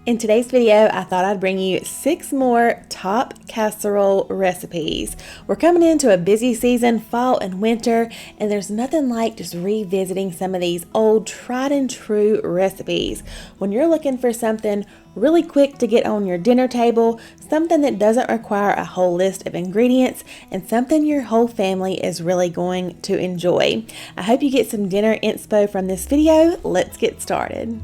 In today's video, I thought I'd bring you 6 more top casserole recipes. We're coming into a busy season, fall and winter, and there's nothing like just revisiting some of these old tried and true recipes. When you're looking for something really quick to get on your dinner table, something that doesn't require a whole list of ingredients, and something your whole family is really going to enjoy. I hope you get some dinner inspo from this video. Let's get started.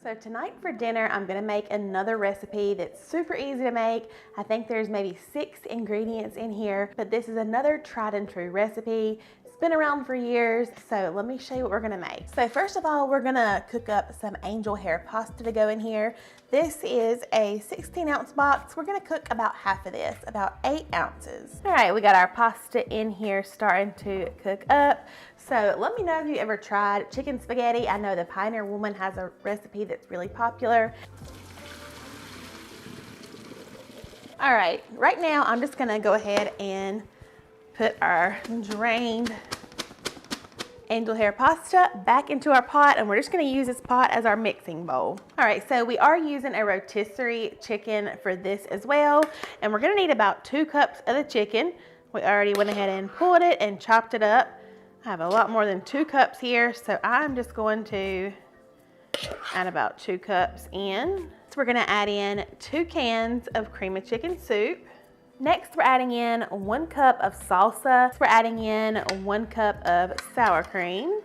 So tonight for dinner, I'm going to make another recipe that's super easy to make. I think there's maybe 6 ingredients in here, but this is another tried and true recipe. It's been around for years, so let me show you what we're going to make. So first of all, we're going to cook up some angel hair pasta to go in here. This is a 16-ounce box. We're going to cook about half of this, about 8 ounces. All right, we got our pasta in here starting to cook up. So let me know if you ever tried chicken spaghetti. I know the Pioneer Woman has a recipe that's really popular. All right, right now I'm just gonna go ahead and put our drained angel hair pasta back into our pot, and we're just gonna use this pot as our mixing bowl. All right, so we are using a rotisserie chicken for this as well, and we're gonna need about 2 cups of the chicken. We already went ahead and pulled it and chopped it up. I have a lot more than 2 cups here, so I'm just going to add about 2 cups in. So we're gonna add in 2 cans of cream of chicken soup. Next, we're adding in 1 cup of salsa. We're adding in 1 cup of sour cream.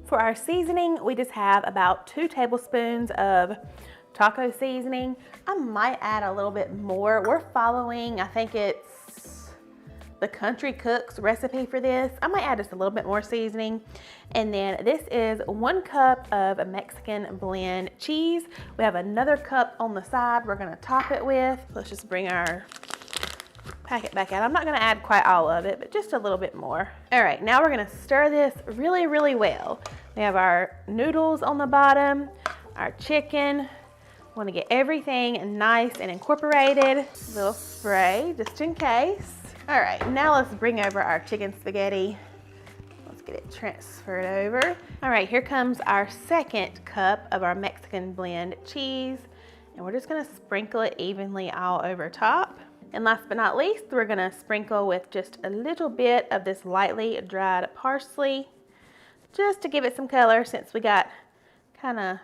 For our seasoning, we just have about 2 tablespoons of taco seasoning. I might add a little bit more. We're following, I think it's the Country Cook's recipe for this. I might add just a little bit more seasoning. And then this is 1 cup of Mexican blend cheese. We have another cup on the side we're gonna top it with. Let's just bring our packet back out. I'm not gonna add quite all of it, but just a little bit more. All right, now we're gonna stir this really, really well. We have our noodles on the bottom, our chicken. Want to get everything nice and incorporated. A little spray, just in case. All right, now let's bring over our chicken spaghetti. Let's get it transferred over. All right, here comes our 2nd cup of our Mexican blend cheese. And we're just gonna sprinkle it evenly all over top. And last but not least, we're gonna sprinkle with just a little bit of this lightly dried parsley, just to give it some color, since we got kind of,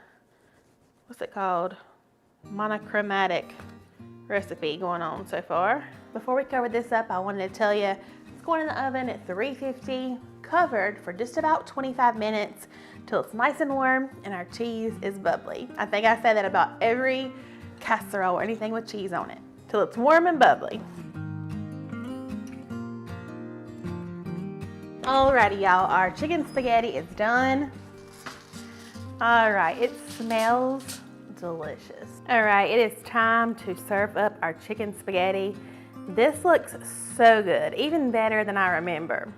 what's it called? Monochromatic recipe going on so far. Before we cover this up, I wanted to tell you it's going in the oven at 350, covered for just about 25 minutes till it's nice and warm and our cheese is bubbly. I think I say that about every casserole or anything with cheese on it, till it's warm and bubbly. Alrighty, y'all, our chicken spaghetti is done. All right, it smells delicious. All right, it is time to serve up our chicken spaghetti. This looks so good, even better than I remember.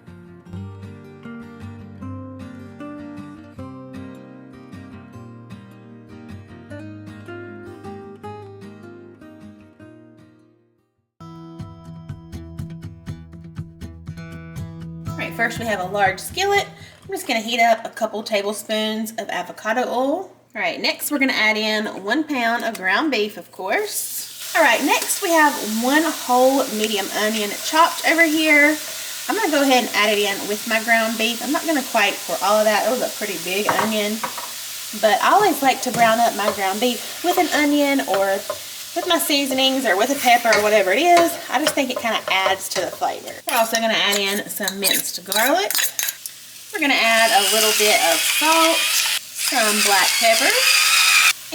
All right, first we have a large skillet. I'm just gonna heat up a couple tablespoons of avocado oil. All right, next we're gonna add in 1 pound of ground beef, of course. All right, next we have 1 whole medium onion chopped over here. I'm gonna go ahead and add it in with my ground beef. I'm not gonna quite pour all of that. It was a pretty big onion, but I always like to brown up my ground beef with an onion or with my seasonings or with a pepper or whatever it is. I just think it kind of adds to the flavor. We're also gonna add in some minced garlic. We're gonna add a little bit of salt, some black pepper,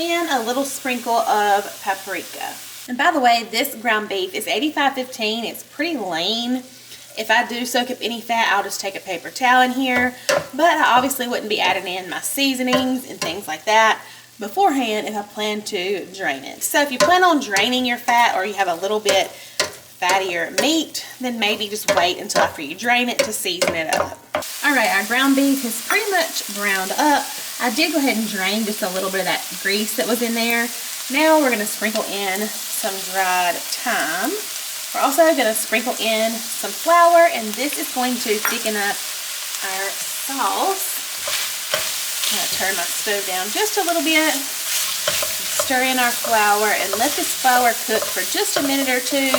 and a little sprinkle of paprika. And by the way, this ground beef is 85/15. It's pretty lean. If I do soak up any fat, I'll just take a paper towel in here. But I obviously wouldn't be adding in my seasonings and things like that beforehand if I plan to drain it. So if you plan on draining your fat, or you have a little bit fattier meat, then maybe just wait until after you drain it to season it up. All right, our ground beef is pretty much browned up. I did go ahead and drain just a little bit of that grease that was in there. Now we're gonna sprinkle in some dried thyme. We're also gonna sprinkle in some flour, and this is going to thicken up our sauce. I'm going to turn my stove down just a little bit. Stir in our flour and let this flour cook for just a minute or two.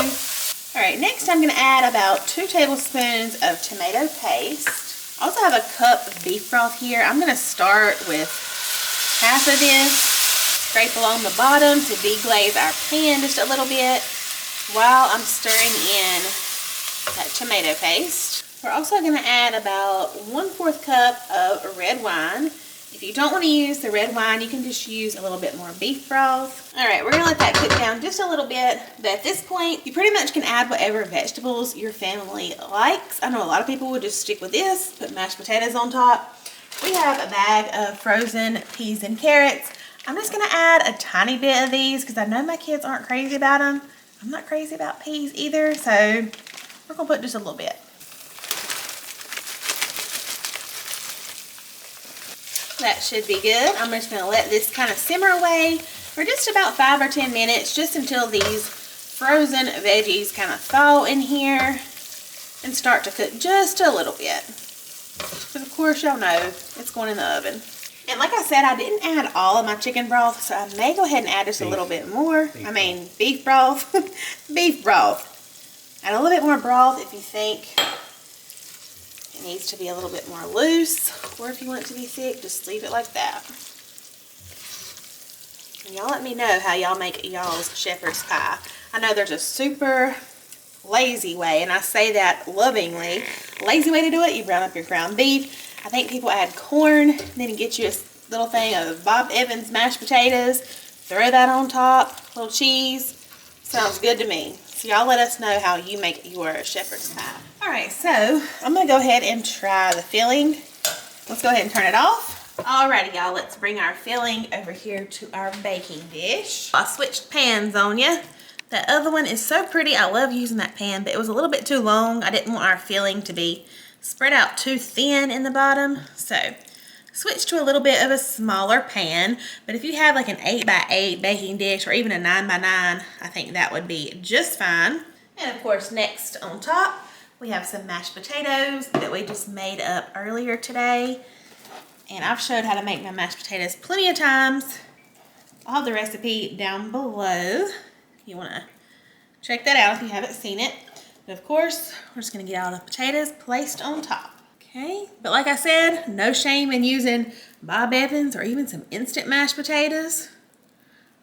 All right, next I'm going to add about 2 tablespoons of tomato paste. I also have a cup of beef broth here. I'm going to start with half of this, scrape along the bottom to deglaze our pan just a little bit while I'm stirring in that tomato paste. We're also going to add about 1/4 cup of red wine. If you don't want to use the red wine, you can just use a little bit more beef broth. All right, we're going to let that cook down just a little bit. But at this point, you pretty much can add whatever vegetables your family likes. I know a lot of people would just stick with this, put mashed potatoes on top. We have a bag of frozen peas and carrots. I'm just going to add a tiny bit of these because I know my kids aren't crazy about them. I'm not crazy about peas either, so we're going to put just a little bit. That should be good. I'm just going to let this kind of simmer away for just about 5 or 10 minutes, just until these frozen veggies kind of thaw in here and start to cook just a little bit. But of course, y'all know it's going in the oven. And like I said, I didn't add all of my chicken broth, so I may go ahead and add just a little bit more. Beef broth. Beef broth. Add a little bit more broth if you think it needs to be a little bit more loose, or if you want it to be thick, just leave it like that. And y'all let me know how y'all make y'all's shepherd's pie. I know there's a super lazy way, and I say that lovingly. Lazy way to do it, you brown up your ground beef. I think people add corn, then you get you a little thing of Bob Evans mashed potatoes, throw that on top, a little cheese. Sounds good to me. So y'all let us know how you make your shepherd's pie. All right, so I'm gonna go ahead and try the filling. Let's go ahead and turn it off. Alrighty, y'all, let's bring our filling over here to our baking dish. I switched pans on you. That other one is so pretty. I love using that pan, but it was a little bit too long. I didn't want our filling to be spread out too thin in the bottom. So switch to a little bit of a smaller pan, but if you have like an 8x8 baking dish or even a 9x9, I think that would be just fine. And of course, next on top, we have some mashed potatoes that we just made up earlier today. And I've showed how to make my mashed potatoes plenty of times. I'll have the recipe down below. You want to check that out if you haven't seen it. But of course, we're just going to get all the potatoes placed on top. Okay, but like I said, no shame in using Bob Evans or even some instant mashed potatoes.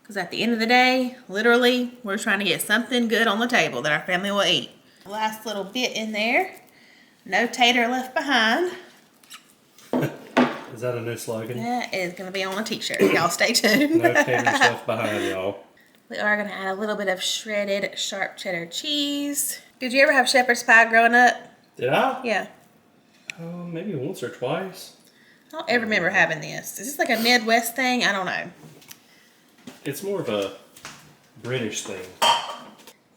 Because at the end of the day, literally, we're trying to get something good on the table that our family will eat. Last little bit in there. No tater left behind. Is that a new slogan? That is going to be on a t-shirt. Y'all stay tuned. No taters left behind, y'all. We are going to add a little bit of shredded sharp cheddar cheese. Did you ever have shepherd's pie growing up? Did I? Yeah. Maybe once or twice. I don't ever remember having this. Is this like a Midwest thing? I don't know. It's more of a British thing.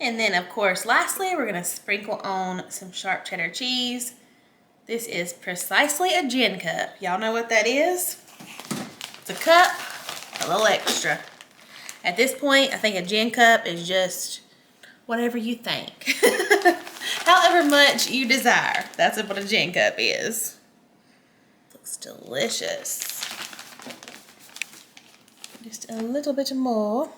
And then, of course, lastly, we're going to sprinkle on some sharp cheddar cheese. This is precisely a gin cup. Y'all know what that is? It's a cup, a little extra. At this point, I think a gin cup is just whatever you think. However much you desire. That's what a gin cup is. Looks delicious. Just a little bit more.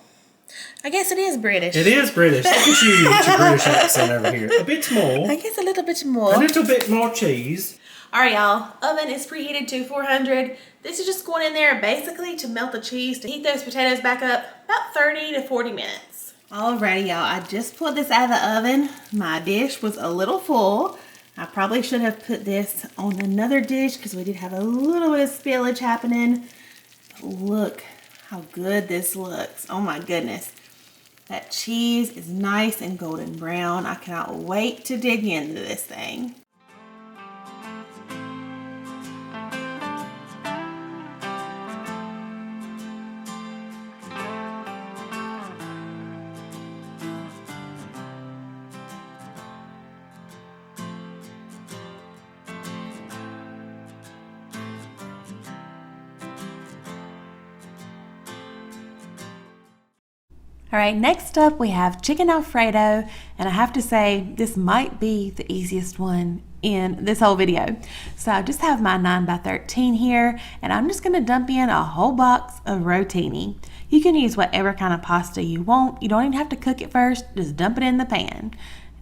I guess it is British. It is British. Look at you with your British accent over here. A bit more. I guess a little bit more. A little bit more cheese. Alright, y'all. Oven is preheated to 400. This is just going in there basically to melt the cheese, to heat those potatoes back up about 30 to 40 minutes. Alrighty, y'all. I just pulled this out of the oven. My dish was a little full. I probably should have put this on another dish because we did have a little bit of spillage happening. Look how good this looks. Oh my goodness. That cheese is nice and golden brown. I cannot wait to dig into this thing. All right, next up we have chicken alfredo, and I have to say this might be the easiest one in this whole video. So I just have my 9x13 here, and I'm just gonna dump in a whole box of rotini. You can use whatever kind of pasta you want. You don't even have to cook it first, just dump it in the pan.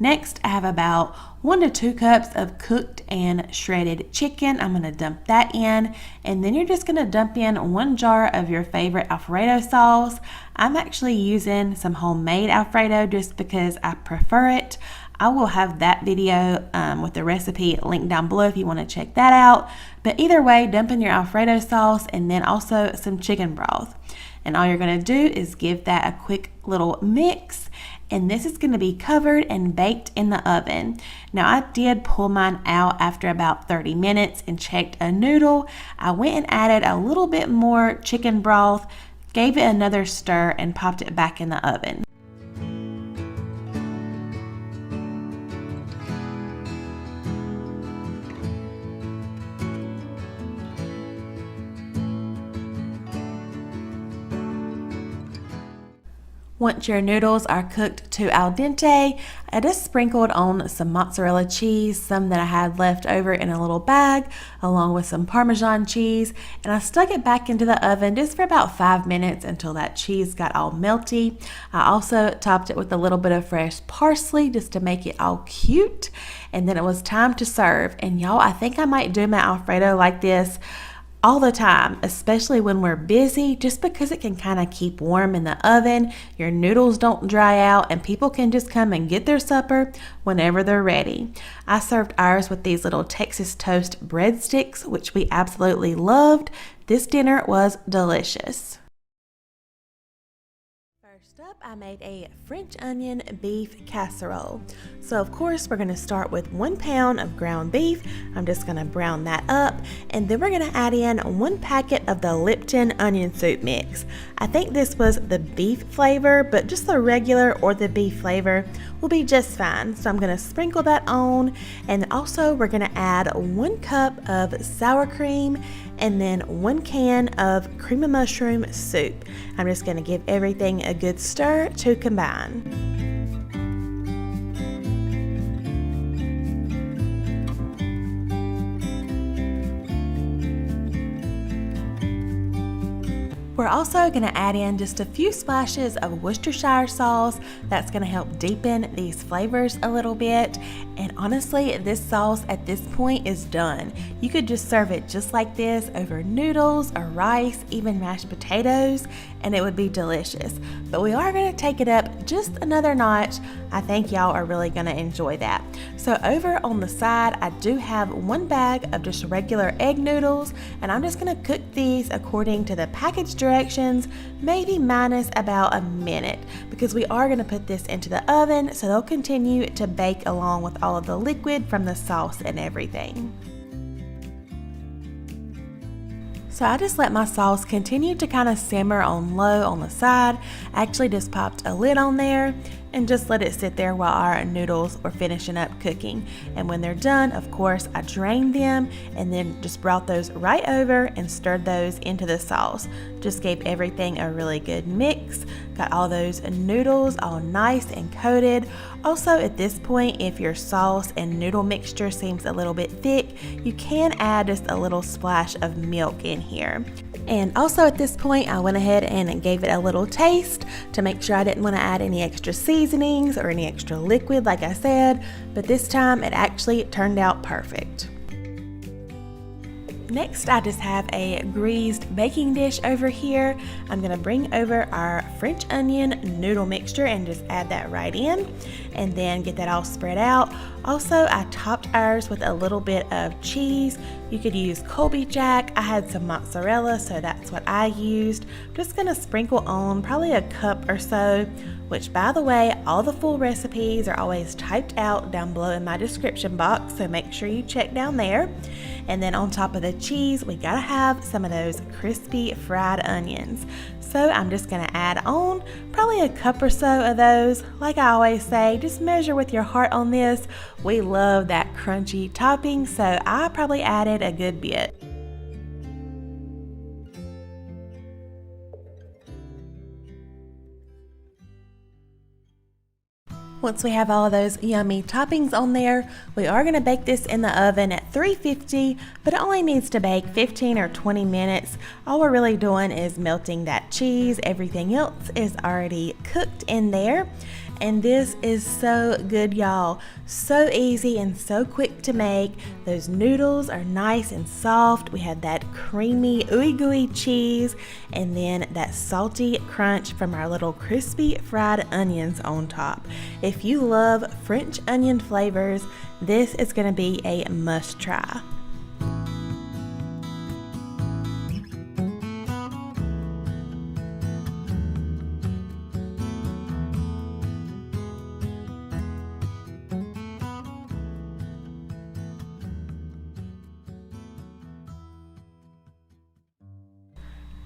Next, I have about 1 to 2 cups of cooked and shredded chicken. I'm gonna dump that in, and then you're just gonna dump in 1 jar of your favorite alfredo sauce. I'm actually using some homemade alfredo just because I prefer it. I will have that video with the recipe linked down below if you want to check that out. But either way, dump in your alfredo sauce and then also some chicken broth. And all you're going to do is give that a quick little mix. And this is going to be covered and baked in the oven. Now I did pull mine out after about 30 minutes and checked a noodle. I went and added a little bit more chicken broth, gave it another stir, and popped it back in the oven. Once your noodles are cooked to al dente, I just sprinkled on some mozzarella cheese, some that I had left over in a little bag, along with some Parmesan cheese, and I stuck it back into the oven just for about 5 minutes until that cheese got all melty. I also topped it with a little bit of fresh parsley just to make it all cute, and then it was time to serve. And y'all, I think I might do my Alfredo like this all the time, especially when we're busy, just because it can kind of keep warm in the oven. Your noodles don't dry out, and people can just come and get their supper whenever they're ready. I served ours with these little Texas toast breadsticks, which we absolutely loved. This dinner was delicious. First up, I made a French onion beef casserole. So of course we're going to start with 1 pound of ground beef. I'm just going to brown that up, and then we're going to add in 1 packet of the Lipton onion soup mix. I think this was the beef flavor, but just the regular or the beef flavor will be just fine. So I'm going to sprinkle that on, and also we're going to add 1 cup of sour cream and then 1 can of cream of mushroom soup. I'm just going to give everything a good stir to combine. We're also going to add in just a few splashes of Worcestershire sauce. That's going to help deepen these flavors a little bit. And honestly, this sauce at this point is done. You could just serve it just like this over noodles or rice, even mashed potatoes, and it would be delicious. But we are going to take it up just another notch. I think y'all are really going to enjoy that. So over on the side, I do have 1 bag of just regular egg noodles, and I'm just going to cook these according to the package directions, maybe minus about a minute, because we are going to put this into the oven, so they'll continue to bake along with all of the liquid from the sauce and everything. So I just let my sauce continue to kind of simmer on low on the side. I actually just popped a lid on there and just let it sit there while our noodles were finishing up cooking. And when they're done, of course, I drained them and then just brought those right over and stirred those into the sauce. Just gave everything a really good mix. Got all those noodles all nice and coated. Also, at this point, if your sauce and noodle mixture seems a little bit thick, you can add just a little splash of milk in here. And also at this point, I went ahead and gave it a little taste to make sure I didn't want to add any extra seasonings or any extra liquid like I said, but this time it actually turned out perfect. Next, I just have a greased baking dish over here. I'm going to bring over our French onion noodle mixture and just add that right in, and then get that all spread out. Also, I topped ours with a little bit of cheese. You could use Colby Jack. I had some mozzarella, so that's what I used. I'm just going to sprinkle on probably a cup or so, which, by the way, all the full recipes are always typed out down below in my description box, so make sure you check down there. And then on top of the cheese, we gotta have some of those crispy fried onions. So I'm just gonna add on probably a cup or so of those. Like I always say, just measure with your heart on this. We love that crunchy topping, so I probably added a good bit. Once we have all of those yummy toppings on there, we are going to bake this in the oven at 350, but it only needs to bake 15 or 20 minutes. All we're really doing is melting that cheese. Everything else is already cooked in there. And this is so good, y'all. So easy and so quick to make. Those noodles are nice and soft. We have that creamy, ooey gooey cheese, and then that salty crunch from our little crispy fried onions on top. If you love French onion flavors, this is gonna be a must try.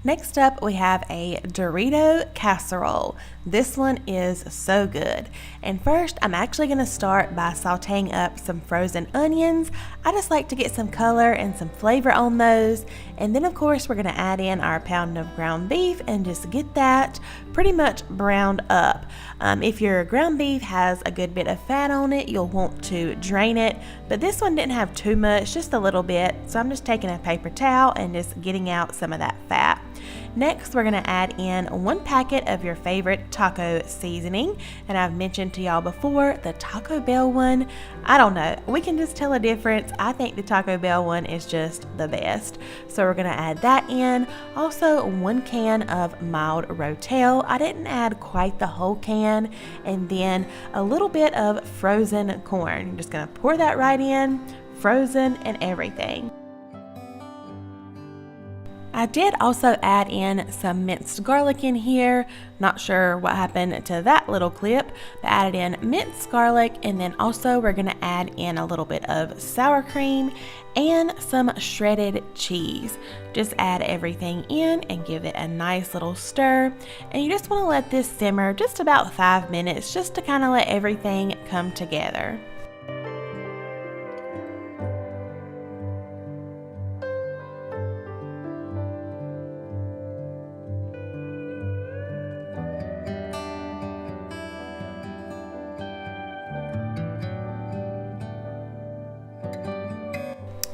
Next up, we have a Dorito Casserole. This one is so good. And first, I'm actually gonna start by sauteing up some frozen onions. I just like to get some color and some flavor on those. And then of course, we're gonna add in our pound of ground beef and just get that pretty much browned up. If your ground beef has a good bit of fat on it, you'll want to drain it. But this one didn't have too much, just a little bit. So I'm just taking a paper towel and just getting out some of that fat. Next, we're gonna add in 1 packet of your favorite taco seasoning. And I've mentioned to y'all before, the Taco Bell one, I don't know, we can just tell a difference. I think the Taco Bell one is just the best. So we're gonna add that in. Also, 1 can of mild Rotel. I didn't add quite the whole can. And then a little bit of frozen corn. I'm just gonna pour that right in, frozen and everything. I did also add in some minced garlic in here. Not sure what happened to that little clip, but added in minced garlic, and then also we're gonna add in a little bit of sour cream and some shredded cheese. Just add everything in and give it a nice little stir. And you just wanna let this simmer just about 5 minutes just to kind of let everything come together.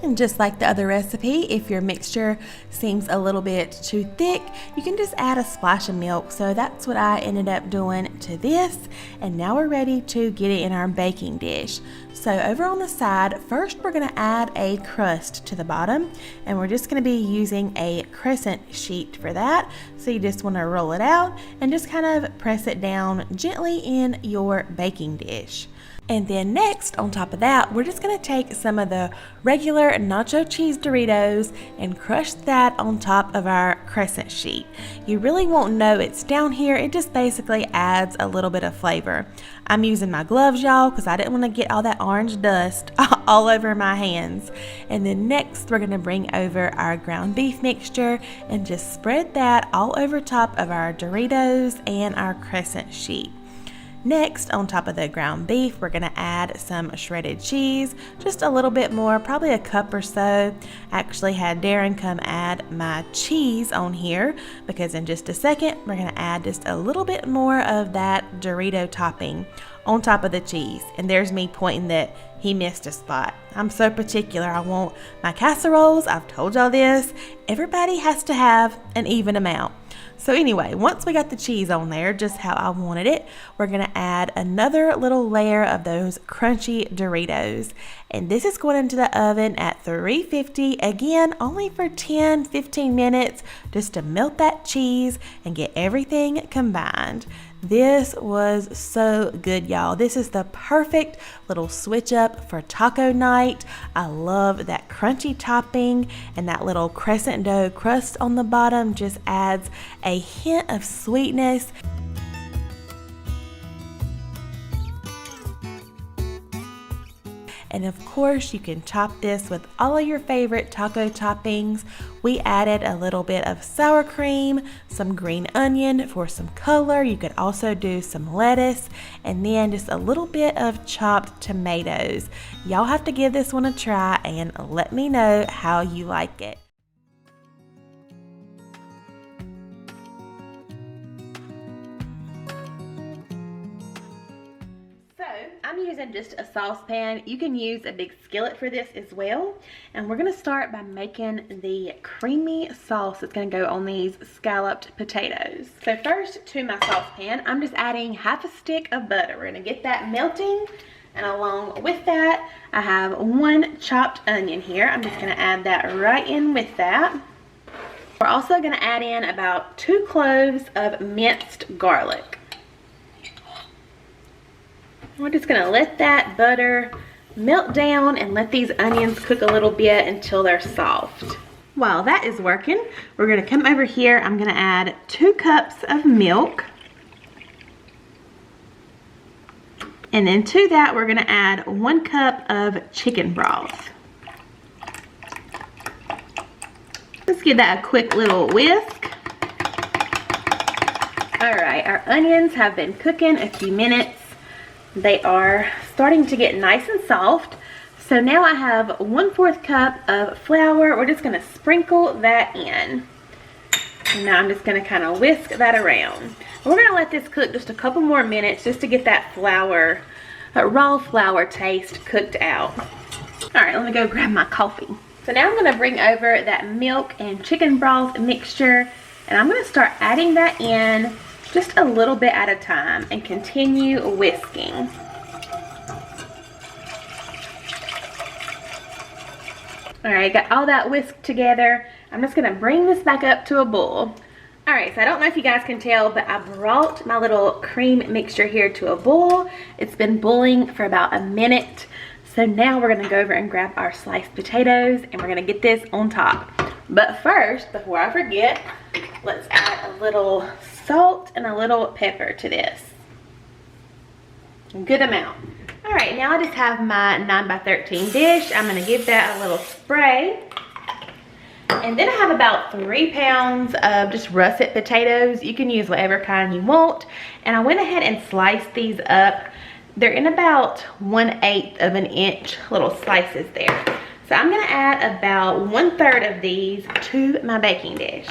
And just like the other recipe, if your mixture seems a little bit too thick, you can just add a splash of milk. So that's what I ended up doing to this. And now we're ready to get it in our baking dish. So over on the side, first we're gonna add a crust to the bottom, and we're just gonna be using a crescent sheet for that. So you just wanna roll it out and just kind of press it down gently in your baking dish. And then next, on top of that, we're just gonna take some of the regular nacho cheese Doritos and crush that on top of our crescent sheet. You really won't know it's down here. It just basically adds a little bit of flavor. I'm using my gloves, y'all, because I didn't want to get all that orange dust all over my hands. And then next, we're gonna bring over our ground beef mixture and just spread that all over top of our Doritos and our crescent sheet. Next, on top of the ground beef, we're gonna add some shredded cheese, just a little bit more, probably a cup or so. I actually had Darren come add my cheese on here because in just a second, we're gonna add just a little bit more of that Dorito topping on top of the cheese. And there's me pointing that he missed a spot. I'm so particular. I want my casseroles, I've told y'all this, everybody has to have an even amount. So anyway, once we got the cheese on there, just how I wanted it, we're gonna add another little layer of those crunchy Doritos. And this is going into the oven at 350, again, only for 10-15 minutes, just to melt that cheese and get everything combined. This was so good, y'all. This is the perfect little switch up for taco night. I love that crunchy topping, and that little crescent dough crust on the bottom just adds a hint of sweetness. And of course, you can top this with all of your favorite taco toppings. We added a little bit of sour cream, some green onion for some color. You could also do some lettuce, and then just a little bit of chopped tomatoes. Y'all have to give this one a try and let me know how you like it. I'm using just a saucepan. You can use a big skillet for this as well. And we're gonna start by making the creamy sauce that's gonna go on these scalloped potatoes. So first, to my saucepan, I'm just adding half a stick of butter. We're gonna get that melting. And along with that, I have 1 chopped onion here. I'm just gonna add that right in with that. We're also gonna add in about 2 cloves of minced garlic. We're just gonna let that butter melt down and let these onions cook a little bit until they're soft. While that is working, we're gonna come over here. I'm gonna add 2 cups of milk. And then to that, we're gonna add 1 cup of chicken broth. Let's give that a quick little whisk. All right, our onions have been cooking a few minutes. They are starting to get nice and soft. So now I have 1/4 cup of flour. We're just gonna sprinkle that in. And now I'm just gonna kind of whisk that around. We're gonna let this cook just a couple more minutes just to get that flour, raw flour taste cooked out. All right, let me go grab my coffee. So now I'm gonna bring over that milk and chicken broth mixture, and I'm gonna start adding that in just a little bit at a time and continue whisking. All right, got all that whisked together. I'm just gonna bring this back up to a boil. All right, so I don't know if you guys can tell, but I brought my little cream mixture here to a boil. It's been boiling for about a minute. So now we're gonna go over and grab our sliced potatoes and we're gonna get this on top. But first, before I forget, let's add a little salt and a little pepper to this. A good amount. All right, now I just have my 9x13 dish. I'm gonna give that a little spray. And then I have about 3 pounds of just russet potatoes. You can use whatever kind you want. And I went ahead and sliced these up. They're in about 1/8 of an inch little slices there. So I'm gonna add about 1/3 of these to my baking dish.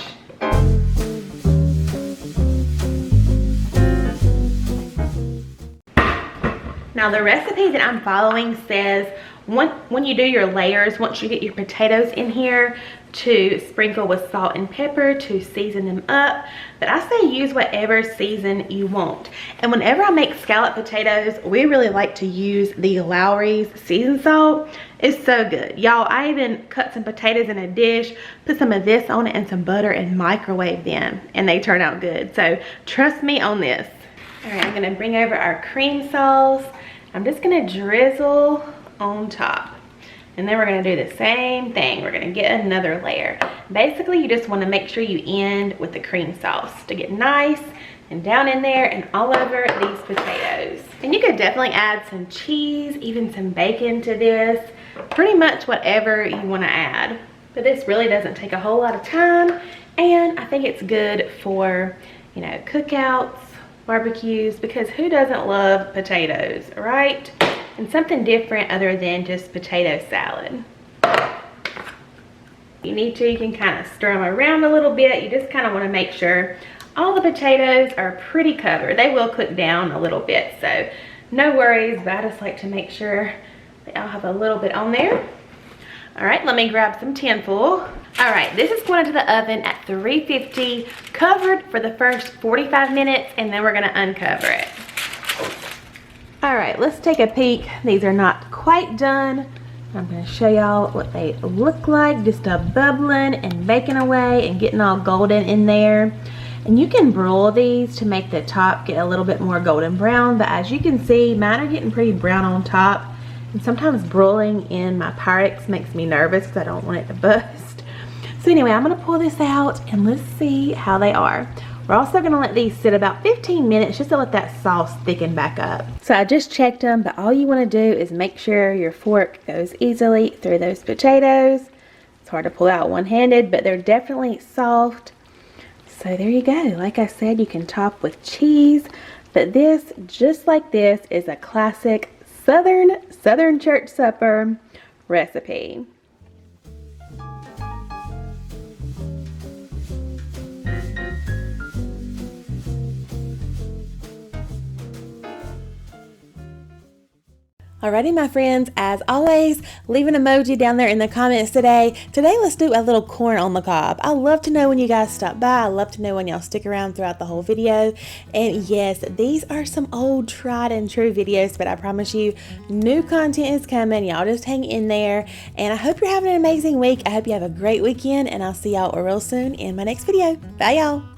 Now the recipe that I'm following says when you do your layers, once you get your potatoes in here, to sprinkle with salt and pepper to season them up. But I say use whatever season you want. And whenever I make scalloped potatoes, we really like to use the Lowry's seasoned salt. It's so good. Y'all, I even cut some potatoes in a dish, put some of this on it and some butter and microwave them, and they turn out good. So trust me on this. All right, I'm gonna bring over our cream sauce. I'm just gonna drizzle on top. And then we're gonna do the same thing. We're gonna get another layer. Basically, you just wanna make sure you end with the cream sauce to get nice and down in there and all over these potatoes. And you could definitely add some cheese, even some bacon to this. Pretty much whatever you wanna add. But this really doesn't take a whole lot of time. And I think it's good for, you know, cookouts, barbecues, because who doesn't love potatoes, right? And something different other than just potato salad. If you need to, you can kind of stir them around a little bit. You just kind of want to make sure all the potatoes are pretty covered. They will cook down a little bit, so no worries, but I just like to make sure they all have a little bit on there. All right, let me grab some tinfoil. All right, this is going into the oven at 350, covered for the first 45 minutes, and then we're gonna uncover it. All right, let's take a peek. These are not quite done. I'm gonna show y'all what they look like, just a bubbling and baking away and getting all golden in there. And you can broil these to make the top get a little bit more golden brown, but as you can see, mine are getting pretty brown on top. And sometimes broiling in my Pyrex makes me nervous because I don't want it to bust. So anyway, I'm gonna pull this out and let's see how they are. We're also gonna let these sit about 15 minutes just to let that sauce thicken back up. So I just checked them, but all you wanna do is make sure your fork goes easily through those potatoes. It's hard to pull out one-handed, but they're definitely soft. So there you go. Like I said, you can top with cheese, but this, just like this, is a classic Southern church supper recipe. Alrighty, my friends, as always, leave an emoji down there in the comments today. Today, let's do a little corn on the cob. I love to know when you guys stop by. I love to know when y'all stick around throughout the whole video. And yes, these are some old tried and true videos, but I promise you, new content is coming. Y'all just hang in there. And I hope you're having an amazing week. I hope you have a great weekend, and I'll see y'all real soon in my next video. Bye, y'all.